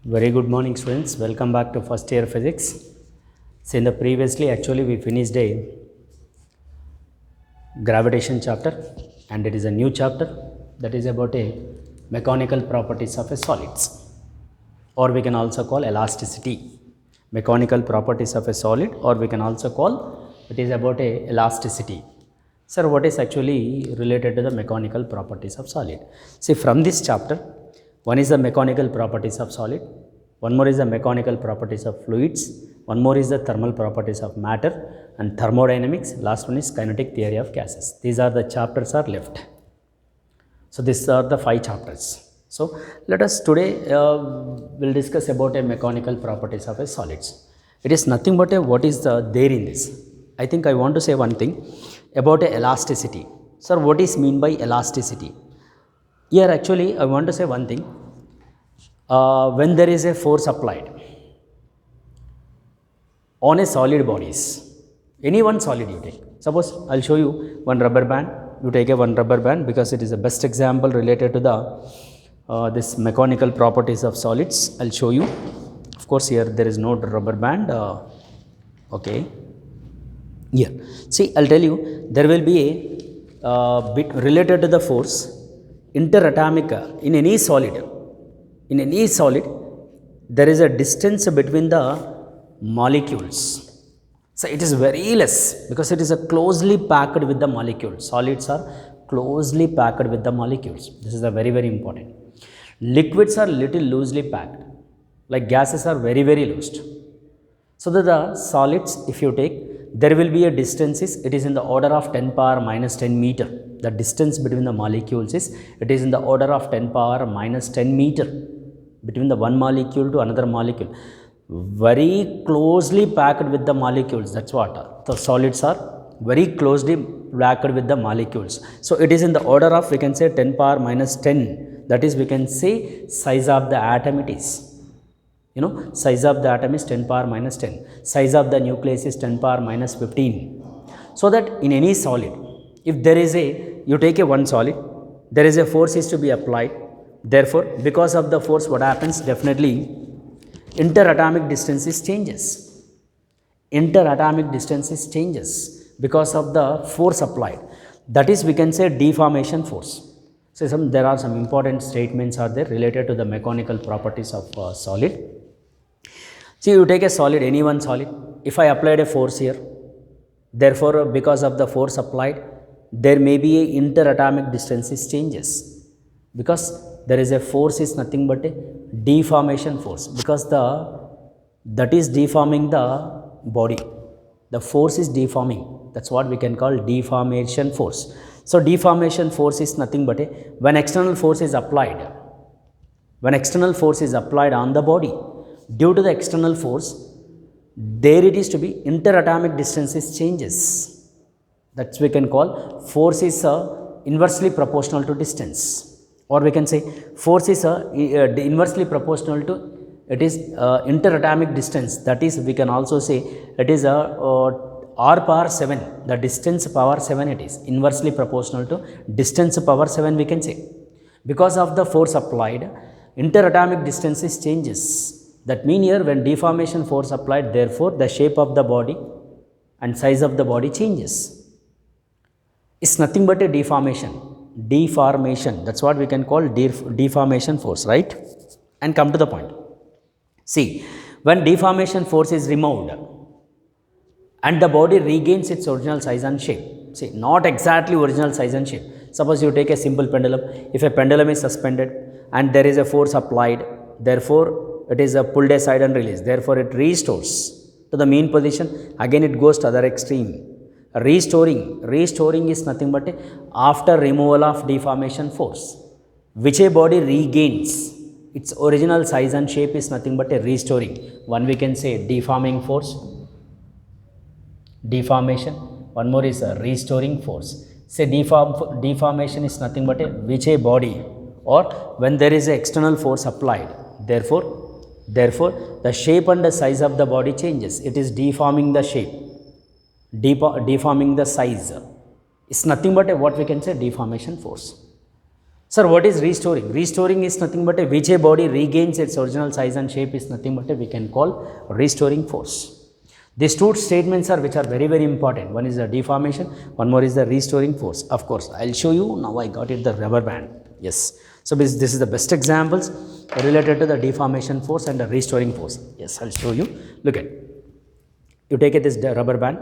Very good morning students, welcome back to first year physics. So in the previously actually we finished a gravitation chapter and it is a new chapter that is about a mechanical properties of a solids, or we can also call elasticity. Mechanical properties of a solid, or we can also call it is about a elasticity. Sir, what is actually related to the mechanical properties of solid? See, from this chapter, one is the mechanical properties of solid, one more is the mechanical properties of fluids, one more is the thermal properties of matter, and thermodynamics. Last one is kinetic theory of gases. These are the chapters are left. So these are the 5 chapters. So let us today will discuss about a mechanical properties of a solids. It is nothing but a what is the there in this. I think I want to say one thing about a elasticity. Sir, what is mean by elasticity? Here actually I want to say one thing. When there is a force applied on a solid bodies, any one solid you take. Suppose I'll show you one rubber band. You take a one rubber band because it is the best example related to the this mechanical properties of solids. I'll show you. Of course, here there is no rubber band. Okay. Here, see, I'll tell you, there will be a bit related to the force interatomic in any solid. In any solid, there is a distance between the molecules. So it is very less because it is a closely packed with the molecules. Solids are closely packed with the molecules. This is a very, very important. Liquids are little loosely packed, like gases are very, very loose. So that the solids, if you take, there will be a distances, it is in the order of 10 power minus 10 meter. The distance between the molecules is, it is in the order of 10 power minus 10 meter between the one molecule to another molecule. Very closely packed with the molecules. That's what the solids are, very closely packed with the molecules. So it is in the order of, we can say 10 power minus 10. That is, we can say size of the atom it is. You know, size of the atom is 10 power minus 10. Size of the nucleus is 10 power minus 15. So that in any solid, if there is a, you take a one solid, there is a force is to be applied. Therefore, because of the force, what happens? Definitely, interatomic distances changes. Interatomic distances changes because of the force applied. That is, we can say deformation force. So there are some important statements are there related to the mechanical properties of solid. See, you take a solid, any one solid. If I applied a force here, therefore, because of the force applied, there may be a interatomic distances changes, because there is a force is nothing but a deformation force, because that is deforming the body. The force is deforming. That's what we can call deformation force. So deformation force is nothing but a, when external force is applied, when external force is applied on the body, due to the external force, there it is to be interatomic distances changes. That's we can call force is inversely proportional to distance, or we can say force is inversely proportional to, it is interatomic distance. That is, we can also say it is a r power 7, the distance power 7, it is inversely proportional to distance power 7, we can say. Because of the force applied, interatomic distances changes. That mean here, when deformation force applied, therefore the shape of the body and size of the body changes. It's nothing but a deformation. Deformation, that's what we can call deformation force, right? And come to the point. See, when deformation force is removed and the body regains its original size and shape. See, not exactly original size and shape. Suppose you take a simple pendulum. If a pendulum is suspended and there is a force applied, therefore it is pulled aside and released. Therefore, it restores to the mean position. Again, it goes to other extreme. Restoring is nothing but after removal of deformation force, which a body regains its original size and shape is nothing but a restoring. One we can say deforming force, deformation. One more is a restoring force. Say deformation is nothing but a which a body, or when there is an external force applied. Therefore, the shape and the size of the body changes. It is deforming the shape, deforming the size. It's nothing but what we can say deformation force. Sir, what is restoring? Restoring is nothing but which a body regains its original size and shape is nothing but we can call restoring force. These two statements are which are very, very important. One is the deformation, one more is the restoring force. Of course, I'll show you. Now I got it, the rubber band. Yes. So this is the best examples related to the deformation force and the restoring force. Yes, I'll show you. Look at, you take it, this rubber band.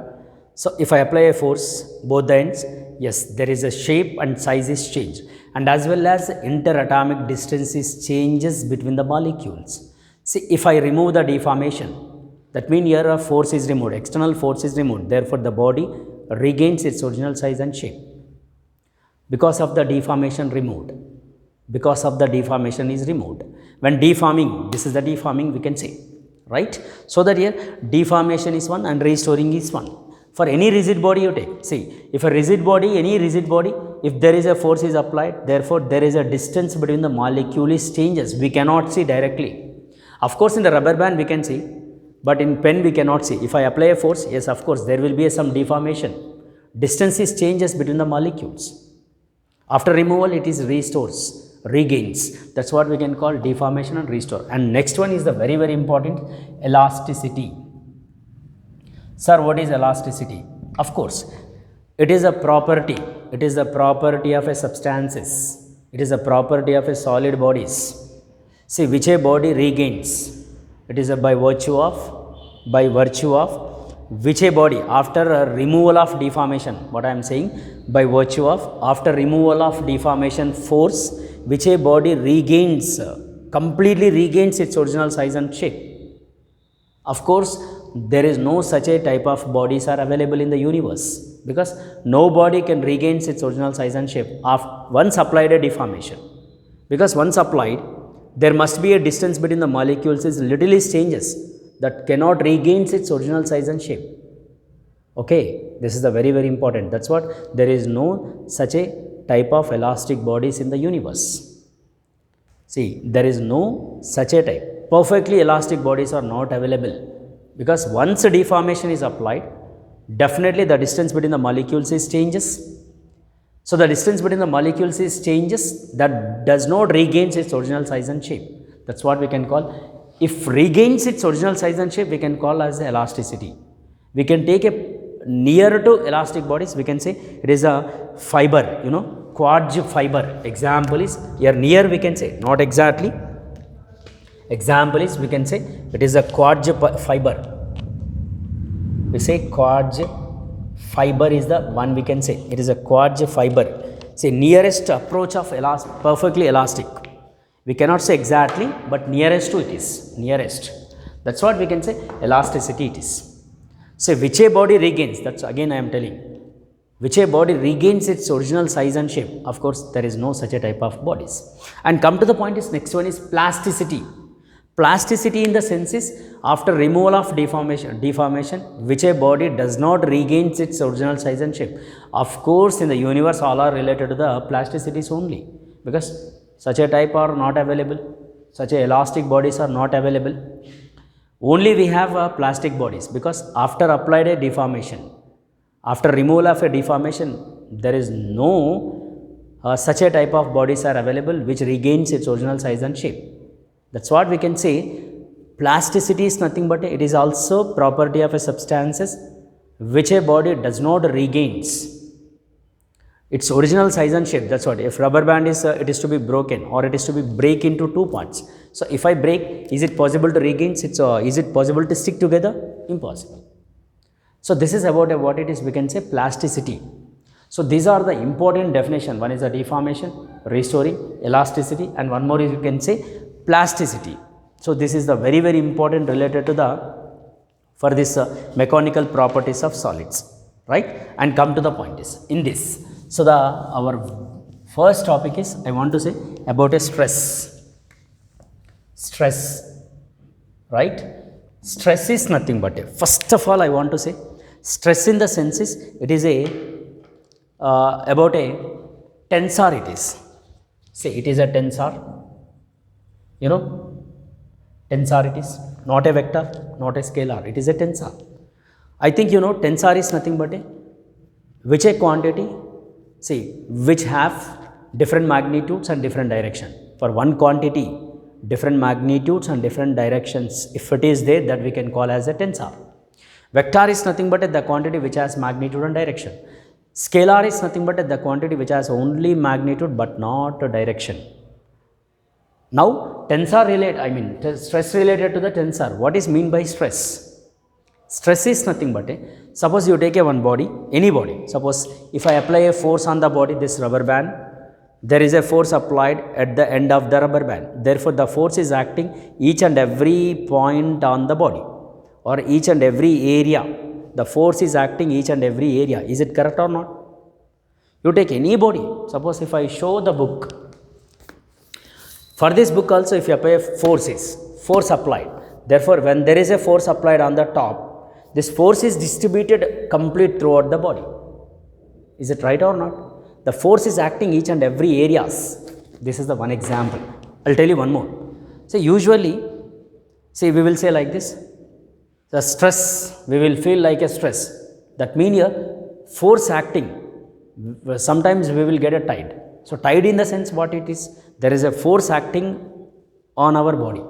So if I apply a force, both the ends, yes, there is a shape and size is changed, and as well as interatomic distance is changes between the molecules. See, if I remove the deformation, that means here a force is removed, external force is removed, therefore the body regains its original size and shape because of the deformation removed. Because of the deformation is removed. When deforming, this is the deforming we can say, right? So that here deformation is one and restoring is one. For any rigid body you take, see, if a rigid body, any rigid body, if there is a force is applied, therefore there is a distance between the molecules changes. We cannot see directly. Of course, in the rubber band we can see, but in pen we cannot see. If I apply a force, yes, of course, there will be some deformation. Distance is changes between the molecules. After removal, it is restores, regains. That's what we can call deformation and restore. And next one is the very, very important, elasticity. Sir, what is elasticity? Of course, it is a property. It is a property of a substances. It is a property of a solid bodies. See, which a body regains. It is by virtue of which a body after a removal of deformation. What I am saying, by virtue of after removal of deformation force, which a body regains, completely regains its original size and shape. Of course, there is no such a type of bodies are available in the universe, because no body can regain its original size and shape once applied a deformation. Because once applied, there must be a distance between the molecules is little changes that cannot regain its original size and shape. Okay, this is the very, very important. That's what, there is no such a type of elastic bodies in the universe. See, there is no such a type. Perfectly elastic bodies are not available, because once a deformation is applied, definitely the distance between the molecules is changes. So the distance between the molecules is changes, that does not regain its original size and shape. That's what we can call, if regains its original size and shape, we can call as elasticity. We can take a near to elastic bodies, we can say it is a fiber, quartz fiber. Example is, here near we can say, not exactly. Example is, we can say it is a quartz fiber. We say quartz fiber is the one we can say. It is a quartz fiber. Say nearest approach of perfectly elastic. We cannot say exactly, but nearest to it is. Nearest. That's what we can say elasticity it is. Say which a body regains. That's again I am telling. Which a body regains its original size and shape. Of course, there is no such a type of bodies. And come to the point is, next one is plasticity. Plasticity in the sense is, after removal of deformation, which a body does not regain its original size and shape. Of course, in the universe, all are related to the plasticities only, because such a type are not available, such a elastic bodies are not available. Only we have plastic bodies, because after applied a deformation, after removal of a deformation, there is no such a type of bodies are available which regains its original size and shape. That's what we can say. Plasticity is nothing but it is also property of a substances which a body does not regains its original size and shape. That's what. If rubber band is it is to be broken, or it is to be break into two parts. So if I break, is it possible to regain its? Is it possible to stick together? Impossible. So this is about what it is. We can say plasticity. So these are the important definition. One is the deformation, restoring, elasticity, and one more is you can say plasticity. So this is the very, very important related to for this mechanical properties of solids, right? And come to the point is in this. So our first topic is, I want to say about a stress, right? Stress is nothing but first of all I want to say, stress in the sense is, it is about a tensor it is. Say it is a tensor. Tensor it is, not a vector, not a scalar, it is a tensor. I think tensor is nothing but which a quantity, see, which have different magnitudes and different direction. For one quantity, different magnitudes and different directions, if it is there, that we can call as a tensor. Vector is nothing but the quantity which has magnitude and direction. Scalar is nothing but the quantity which has only magnitude but not a direction. Now, tensor stress related to the tensor. What is mean by stress? Stress is nothing but suppose you take a one body, any body. Suppose if I apply a force on the body, this rubber band, there is a force applied at the end of the rubber band. Therefore, the force is acting each and every point on the body or each and every area. The force is acting each and every area. Is it correct or not? You take any body. Suppose if I show the book. For this book also, if you apply force applied. Therefore, when there is a force applied on the top, this force is distributed complete throughout the body. Is it right or not? The force is acting each and every areas. This is the one example. I'll tell you one more. So, usually, see, we will say like this. The stress, we will feel like a stress. That means here, force acting. Sometimes we will get a tide. So, tide in the sense what it is? There is a force acting on our body.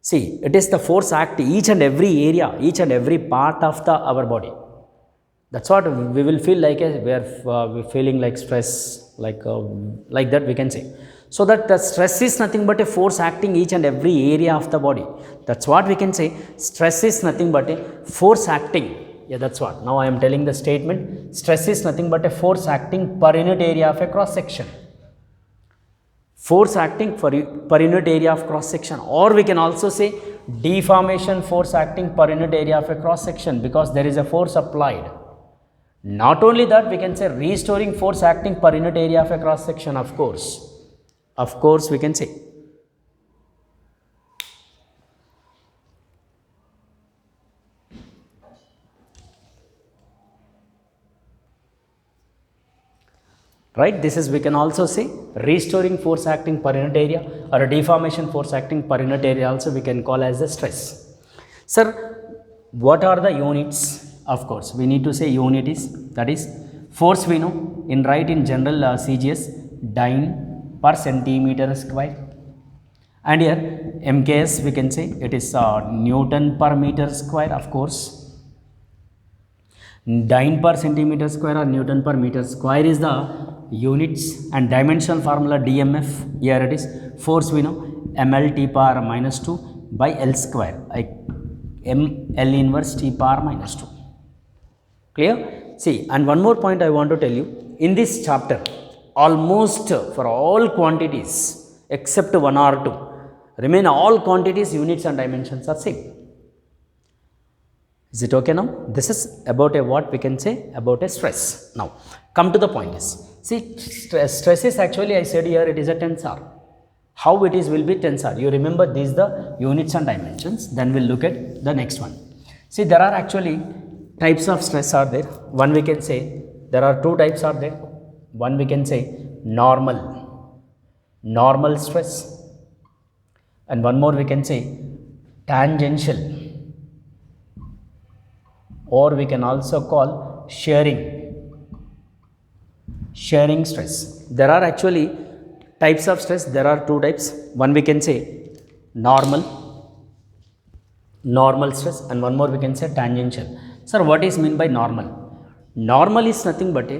See, it is the force acting each and every area, each and every part of our body. That's what we will feel like we're feeling like stress, like that we can say. So that the stress is nothing but a force acting each and every area of the body. That's what we can say. Stress is nothing but a force acting. Yeah, that's what. Now I am telling the statement. Stress is nothing but a force acting per unit area of a cross section. Force acting per unit area of cross section, or we can also say deformation force acting per unit area of a cross section, because there is a force applied. Not only that, we can say restoring force acting per unit area of a cross section, of course we can say. Right, this is, we can also say restoring force acting per unit area, or a deformation force acting per unit area also we can call as the stress. Sir, what are the units? Of course, we need to say unit is, that is force we know, in general CGS, dyne per centimeter square, and here MKS we can say it is Newton per meter square, of course. Dyne per centimeter square or Newton per meter square is the units, and dimensional formula DMF, here it is force we know ml t power minus 2 by L square, ml inverse t power minus 2. Clear? See, and one more point I want to tell you, in this chapter almost for all quantities except one or two remain all quantities, units and dimensions are same. Is it okay now? This is about a what we can say about a stress. Now come to the point is, see, stress is actually, I said here, it is a tensor. How it is will be tensor. You remember these the units and dimensions. Then we'll look at the next one. See, there are actually types of stress are there. One we can say, there are two types are there. One we can say normal stress, and one more we can say tangential, or we can also call shearing stress. There are actually types of stress. There are two types. One we can say normal stress, and one more we can say tangential. Sir, what is mean by normal? Normal is nothing but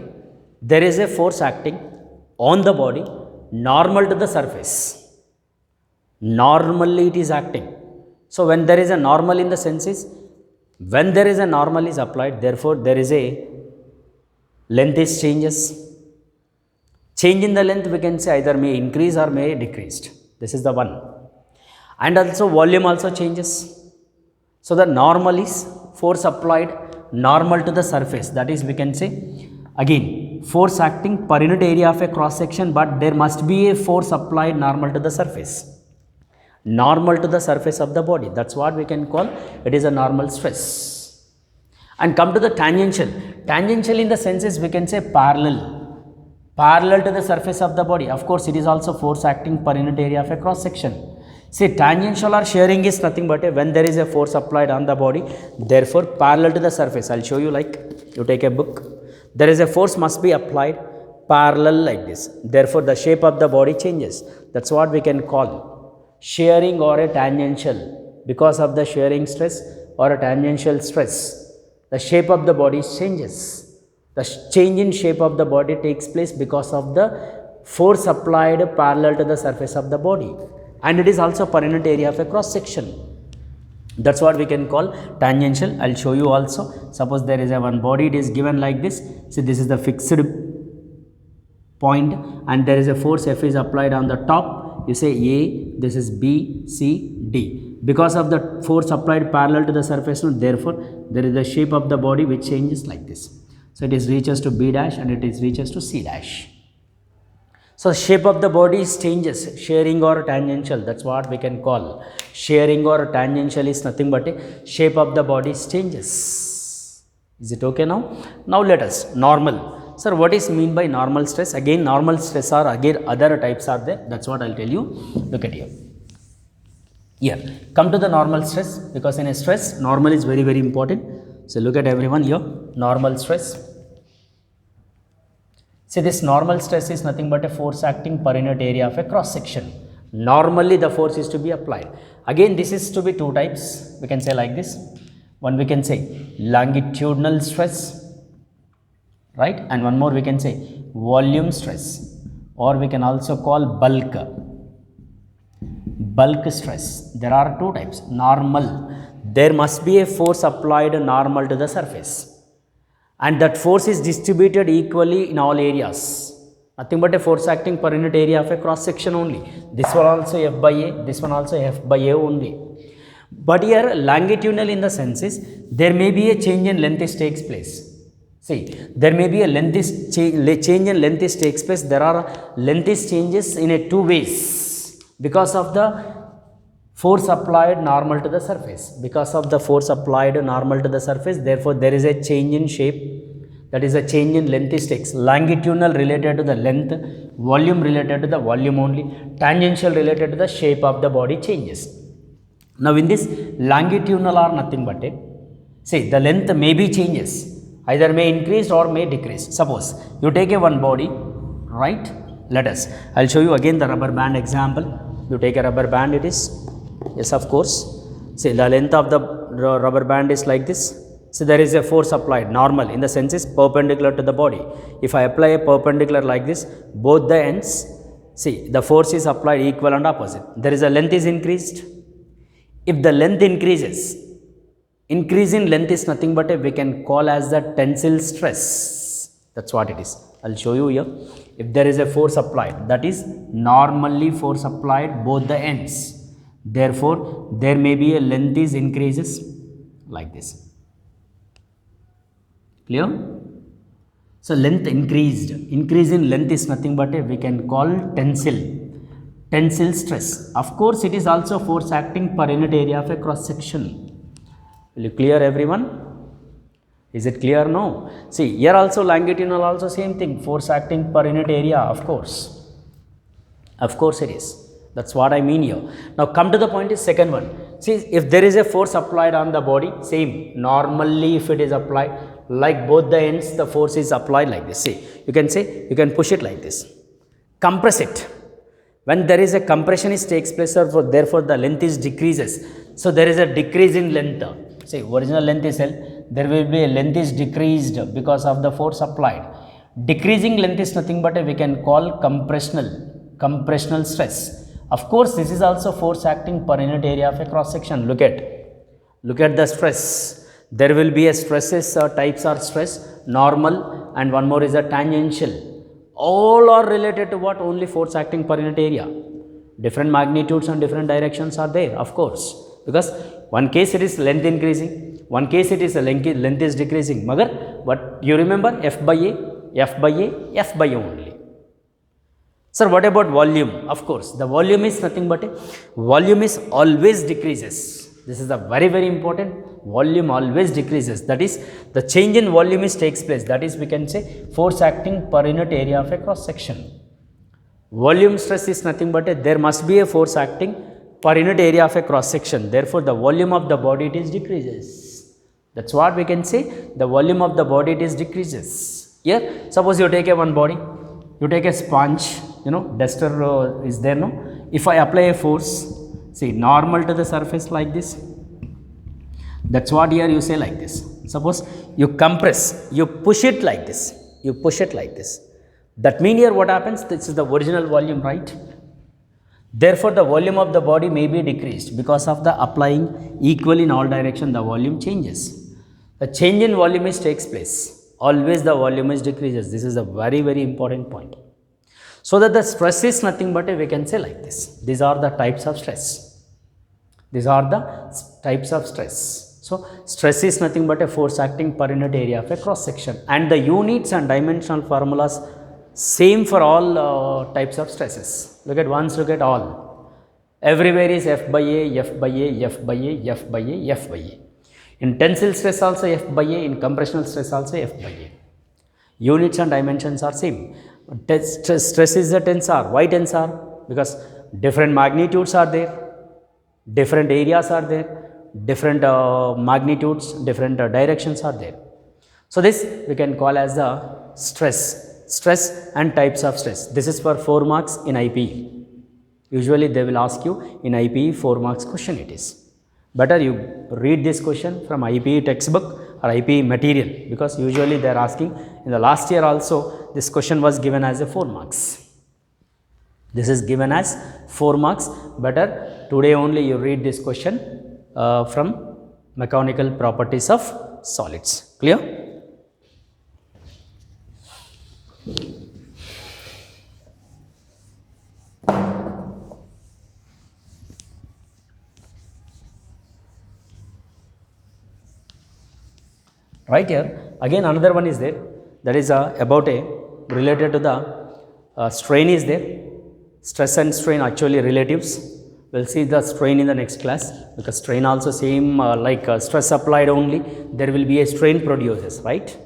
there is a force acting on the body normal to the surface. Normally it is acting. So when there is a normal in the senses, when there is a normal is applied, therefore there is a length is changes. Change in the length we can say either may increase or may decreased. This is the one. And also volume also changes. So the normal is force applied normal to the surface. That is, we can say again force acting per unit area of a cross section, but there must be a force applied normal to the surface. Normal to the surface of the body. That's what we can call it is a normal stress. And come to the tangential. Tangential in the senses we can say parallel to the surface of the body. Of course, it is also force acting per unit area of a cross section. See, tangential or shearing is nothing but when there is a force applied on the body, therefore parallel to the surface. I'll show you, like you take a book, there is a force must be applied parallel like this. Therefore, the shape of the body changes. That's what we can call shearing or a tangential. Because of the shearing stress or a tangential stress, the shape of the body changes. The change in shape of the body takes place because of the force applied parallel to the surface of the body, and it is also per unit area of a cross section. That's what we can call tangential. I'll show you also. Suppose there is a one body, it is given like this. See, this is the fixed point and there is a force F is applied on the top. You say A, this is B, C, D. Because of the force applied parallel to the surface, therefore, there is the shape of the body which changes like this. So, it is reaches to B dash and it is reaches to C dash. So, shape of the body changes, shearing or tangential, that is what we can call. Shearing or tangential is nothing but a shape of the body changes. Is it okay now? Now, let us, normal. Sir, what is mean by normal stress? Again, normal stress are, again other types are there, that is what I will tell you. Look at here. Here, come to the normal stress, because in a stress, normal is very, very important. So, look at everyone here, normal stress. See, this normal stress is nothing but a force acting per unit area of a cross section. Normally, the force is to be applied. Again, this is to be two types. We can say like this. One we can say longitudinal stress, right? And one more we can say volume stress, or we can also call bulk stress. There are two types. Normal, there must be a force applied normal to the surface, and that force is distributed equally in all areas. Nothing but a force acting per unit area of a cross section only. This one also F by A, this one also F by A only. But here longitudinal in the sense is there may be a change in length is takes place. See, there may be a length is change in length is takes place. There are length is changes in a two ways because of the force applied normal to the surface. Because of the force applied normal to the surface, therefore, there is a change in shape, that is a change in length is takes. Longitudinal related to the length, volume related to the volume only, tangential related to the shape of the body changes. Now, in this longitudinal are nothing but a, see, the length may be changes, either may increase or may decrease. Suppose you take a one body, right? Let us, I will show you again the rubber band example. You take a rubber band, it is, yes, of course. See, the length of the rubber band is like this. So, there is a force applied, normal in the sense is perpendicular to the body. If I apply a perpendicular like this, both the ends, see, the force is applied equal and opposite. There is a length is increased. If the length increases, increase in length is nothing but a, we can call as the tensile stress. That is what it is. I will show you here. If there is a force applied, that is normally force applied both the ends. Therefore, there may be a length is increases like this. Clear? So, length increased. Increase in length is nothing but a, we can call tensile stress. Of course, it is also force acting per unit area of a cross section. Will you clear everyone? Is it clear now? See, here also longitudinal also same thing, force acting per unit area, of course. Of course it is. That is what I mean here. Now, come to the point is second one. See, if there is a force applied on the body, same, normally if it is applied, like both the ends, the force is applied like this. See, you can say, you can push it like this. Compress it. When there is a compression is takes place, therefore the length is decreases. So, there is a decrease in length. See, original length is L, there will be a length is decreased because of the force applied. Decreasing length is nothing but we can call compressional stress. Of course, this is also force acting per unit area of a cross section. Look at the stress. There will be a stresses, types are stress, normal, and one more is a tangential. All are related to what? Only force acting per unit area. Different magnitudes and different directions are there, of course, because one case it is length increasing, one case it is a length is decreasing. Magar, but you remember F by A, F by A, F by A only. Sir, what about volume? Of course, the volume is nothing but a, volume is always decreases. This is a very, very important. Volume always decreases. That is, the change in volume is takes place. That is, we can say force acting per unit area of a cross section. Volume stress is nothing but a, there must be a force acting per unit area of a cross section. Therefore, the volume of the body it is decreases. That is what we can say. The volume of the body it is decreases. Here, suppose you take a one body. you take a sponge, you know, duster is there, no? If I apply a force, see, normal to the surface like this, that's what here you say like this. Suppose you compress, you push it like this, you push it like this. That means here what happens, this is the original volume, right? Therefore, the volume of the body may be decreased because of the applying equally in all direction, the volume changes. The change in volume is takes place. Always the volume is decreases. This is a very, very important point. So that the stress is nothing but we can say like this. These are the types of stress. These are the types of stress. So, stress is nothing but a force acting per unit area of a cross section, and the units and dimensional formulas same for all types of stresses. Look at once, look at all. Everywhere is F by A, F by A, F by A, F by A, F by A. In tensile stress also F by A, in compressional stress also F by A. Units and dimensions are same. Stress is the tensor. Why tensor? Because different magnitudes are there, different areas are there, different magnitudes, different directions are there. So, this we can call as the stress and types of stress. This is for 4 marks in IPE. Usually they will ask you in IPE 4 marks question it is. Better you read this question from IPE textbook or IPE material, because usually they are asking. In the last year also this question was given as a 4 marks. This is given as 4 marks. Better today only you read this question from mechanical properties of solids. Clear? Right here again another one is there, that is about a related to the strain is there. Stress and strain actually relatives. We will see the strain in the next class, because strain also same like stress applied only, there will be a strain produces, right?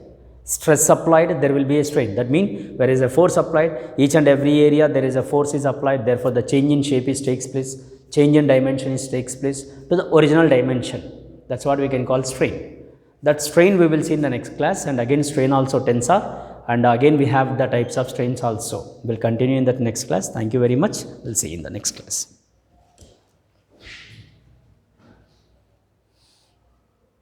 Stress applied, there will be a strain. That means where is a force applied, each and every area there is a force is applied, therefore the change in shape is takes place, change in dimension is takes place to the original dimension. That's what we can call strain. That strain we will see in the next class, and again strain also tensor, and again we have the types of strains also. We will continue in that next class. Thank you very much. We will see you in the next class.